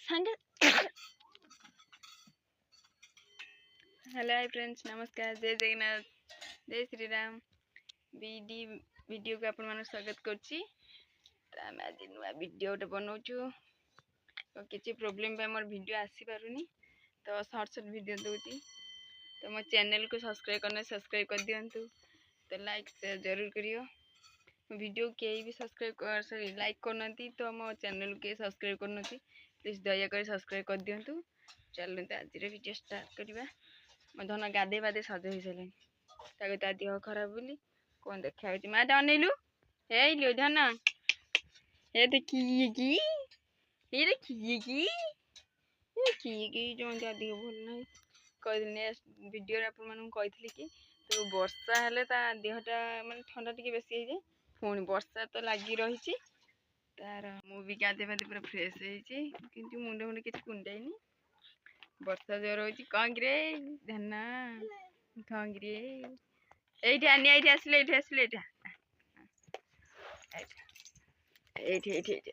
hello hi friends नमस्कार जय जगन्नाथ जय श्री राम वीडियो को आपण स्वागत करछि आम आज नुआ वीडियो गोटे बनाऊँ तो किसी प्रोब्लेम मोर वीडियो आसी पारुनी तो शॉर्ट वीडियो दूसरी तो मो चैनल को सब्सक्राइब कर दिंतु तो लाइक शेयर जरूर करियो वीडियो कहीं भी सब्सक्राइब लाइक करना तो मो चैनल के सब्सक्राइब करना प्लीज दयाकर सब्सक्राइब कर दिंतु चलते आज वीडियो स्टार्ट करवा मो धन गाधे बाधे सज हो सारे ता देह खराब बोली कौन देखा माँ अनैलु हे धन ये देखिए कि ये देखिए कि जो देह भल ना कह नेक्स्ट वीडियो आपड़ी कि तो वर्षा हेले ता देहटा माने ठंडा टिके बेसी जाए पुणी वर्षा तो लगी रही तार मुझे गाधे बाधे पूरा फ्रेश हो मुंड मुंड किसी कुंडाइनी वर्षा जोर हो कौन कि ध्यान कौन कि ये आनी ये आसले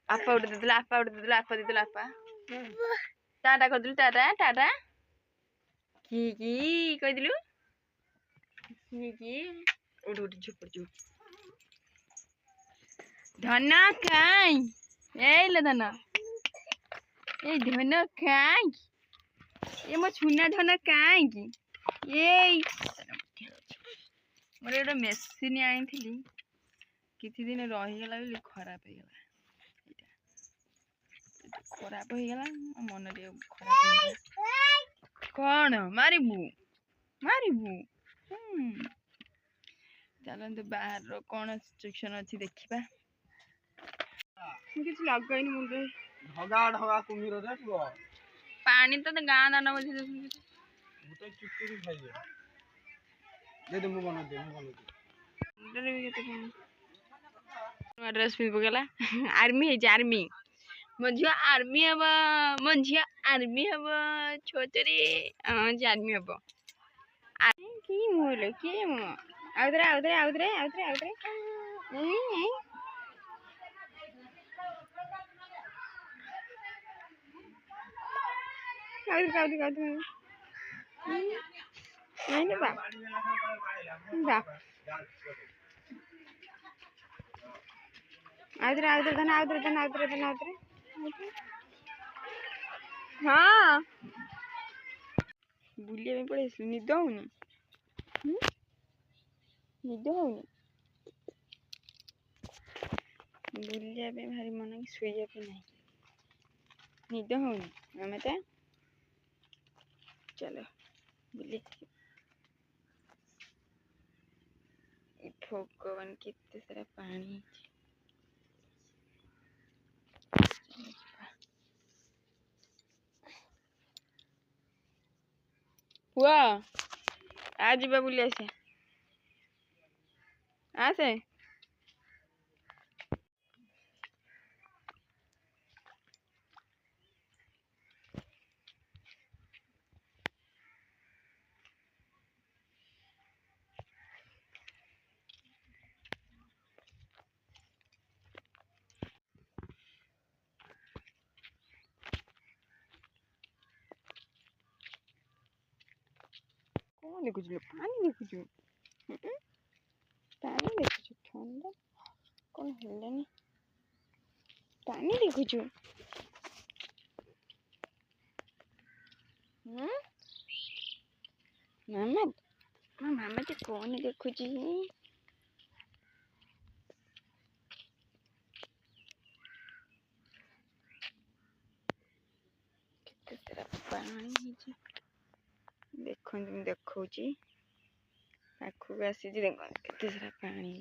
आपा उठे देला आपा देदेला आपा टाटा करदेलु टाटा टाटा कि कहदेलु कि उठ उठ झुप झुप धन खाई ए धन ए धन खाई ये मो छुना धन खाई ये मोर गोटे मेसीन आनी किसी दिन रहीगला बोली खराब होगला मन खराब कौन मारिबू मारिबू चलते बाहर कौन सिचुएशन अच्छी देखा किसी लगेनि मुझे ढगा ढगा कुम्भीर रे तू पानी तो गाँ दाना बोझे गोटे चुटकी खाइए दे दे मु बना दे ड्रेस पिंध पकेला आर्मी है आर्मी मो झी आर्मी हम मो झी आर्मी हम छोचरी आर्मी हम कि मुहल कि मु आउदरे आउदरे आउदरे आउदरे आउदरे काउदी काउदी नहीं बाप बाप आउदरे आउदरे धन आउदरे धन आउदरे धन आउदरे हाँ बुलिया में पड़े निद होनी निद होनी बुलिया पे भारी मन की सोया पे नहीं निद होनी आम तो चलो बुले भगवान केते सारा पानी हुआ आज बुले आसे कौन देखुଛୁ पानी देखुଛୁ पानी देखुଛୁ ठंडा कौन हेलानी पानी देखुଛୁ मामा मामा तो कौन देखुଛି केते सारा पानी देखो देखौची आखु आसी देख केते सारा पानी